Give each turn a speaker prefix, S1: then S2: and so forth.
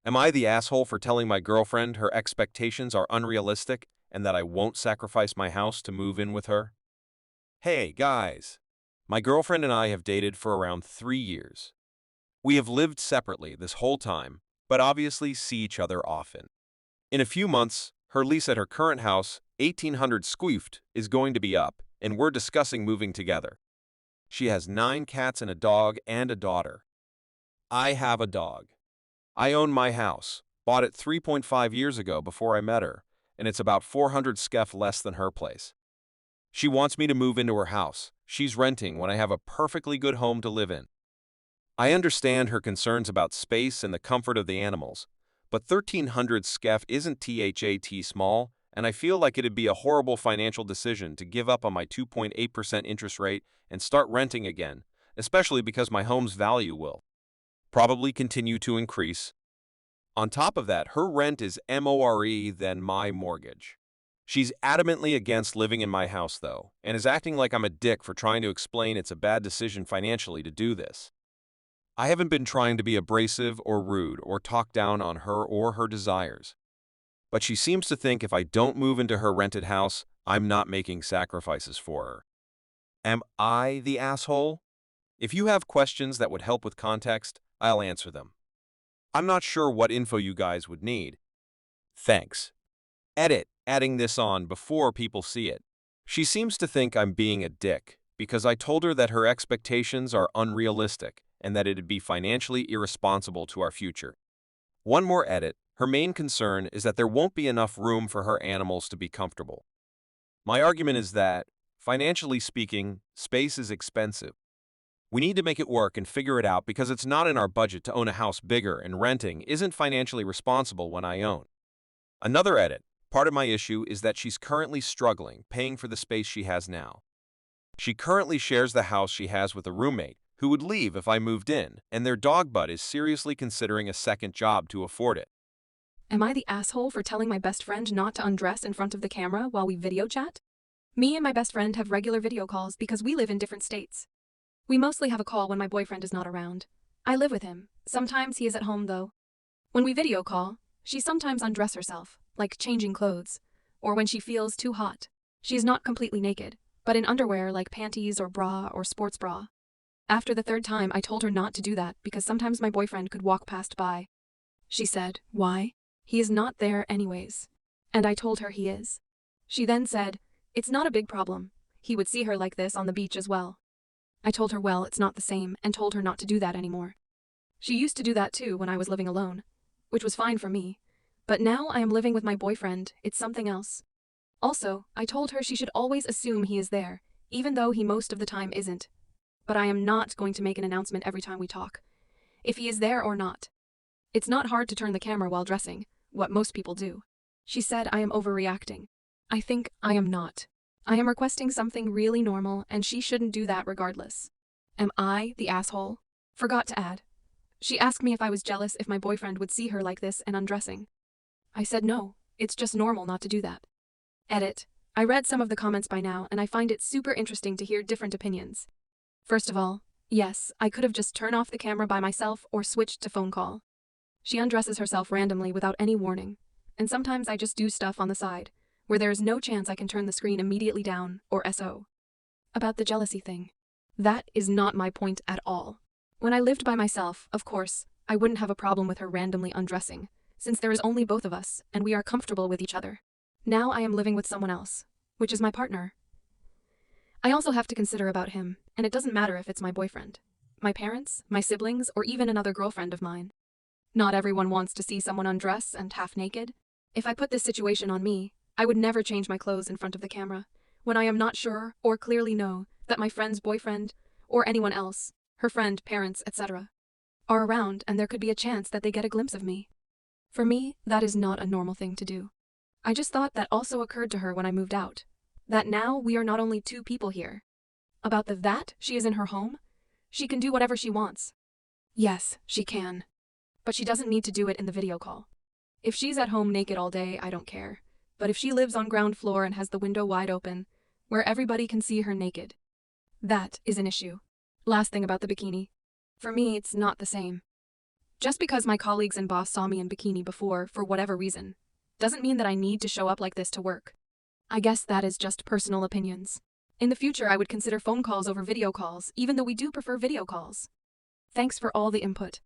S1: Am I the asshole for telling my girlfriend her expectations are unrealistic and that I won't sacrifice my house to move in with her? Hey, guys. My girlfriend and I have dated for around 3 years. We have lived separately this whole time, but obviously see each other often. In a few months, her lease at her current house, 1800 squeefed, is going to be up, and we're discussing moving together. She has 9 cats and a dog and a daughter. I have a dog. I own my house, bought it 3.5 years ago before I met her, and it's about 400 skef less than her place. She wants me to move into her house. She's renting when I have a perfectly good home to live in. I understand her concerns about space and the comfort of the animals, but 1300 skef isn't that small, and I feel like it'd be a horrible financial decision to give up on my 2.8% interest rate and start renting again, especially because my home's value will probably continue to increase. On top of that, her rent is more than my mortgage. She's adamantly against living in my house, though, and is acting like I'm a dick for trying to explain it's a bad decision financially to do this. I haven't been trying to be abrasive or rude or talk down on her or her desires. But she seems to think if I don't move into her rented house, I'm not making sacrifices for her. Am I the asshole? If you have questions that would help with context, I'll answer them. I'm not sure what info you guys would need. Thanks. Edit, adding this on before people see it. She seems to think I'm being a dick because I told her that her expectations are unrealistic and that it'd be financially irresponsible to our future. One more edit, her main concern is that there won't be enough room for her animals to be comfortable. My argument is that, financially speaking, space is expensive. We need to make it work and figure it out because it's not in our budget to own a house bigger, and renting isn't financially responsible when I own. Another edit, part of my issue is that she's currently struggling paying for the space she has now. She currently shares the house she has with a roommate who would leave if I moved in, and their dog butt is seriously considering a second job to afford it.
S2: Am I the asshole for telling my best friend not to undress in front of the camera while we video chat? Me and my best friend have regular video calls because we live in different states. We mostly have a call when my boyfriend is not around. I live with him. Sometimes he is at home though. When we video call, she sometimes undress herself, like changing clothes, or when she feels too hot. She is not completely naked, but in underwear like panties or bra or sports bra. After the third time, I told her not to do that because sometimes my boyfriend could walk past by. She said, "Why? He is not there anyways." And I told her he is. She then said, "It's not a big problem. He would see her like this on the beach as well." I told her, well, it's not the same, and told her not to do that anymore. She used to do that too when I was living alone, which was fine for me. But now I am living with my boyfriend, it's something else. Also, I told her she should always assume he is there, even though he most of the time isn't. But I am not going to make an announcement every time we talk, if he is there or not. It's not hard to turn the camera while dressing, what most people do. She said I am overreacting. I think I am not. I am requesting something really normal, and she shouldn't do that regardless. Am I the asshole? Forgot to add. She asked me if I was jealous if my boyfriend would see her like this and undressing. I said no, it's just normal not to do that. Edit. I read some of the comments by now, and I find it super interesting to hear different opinions. First of all, yes, I could have just turned off the camera by myself or switched to phone call. She undresses herself randomly without any warning, and sometimes I just do stuff on the side, where there is no chance I can turn the screen immediately down, or SO. About the jealousy thing. That is not my point at all. When I lived by myself, of course, I wouldn't have a problem with her randomly undressing, since there is only both of us, and we are comfortable with each other. Now I am living with someone else, which is my partner. I also have to consider about him, and it doesn't matter if it's my boyfriend, my parents, my siblings, or even another girlfriend of mine. Not everyone wants to see someone undress and half naked. If I put this situation on me, I would never change my clothes in front of the camera, when I am not sure or clearly know that my friend's boyfriend, or anyone else, her friend, parents, etc., are around and there could be a chance that they get a glimpse of me. For me, that is not a normal thing to do. I just thought that also occurred to her when I moved out, that now we are not only two people here. About that she is in her home, she can do whatever she wants. Yes, she can. But she doesn't need to do it in the video call. If she's at home naked all day, I don't care. But if she lives on ground floor and has the window wide open, where everybody can see her naked, that is an issue. Last thing about the bikini. For me, it's not the same. Just because my colleagues and boss saw me in bikini before, for whatever reason, doesn't mean that I need to show up like this to work. I guess that is just personal opinions. In the future, I would consider phone calls over video calls, even though we do prefer video calls. Thanks for all the input.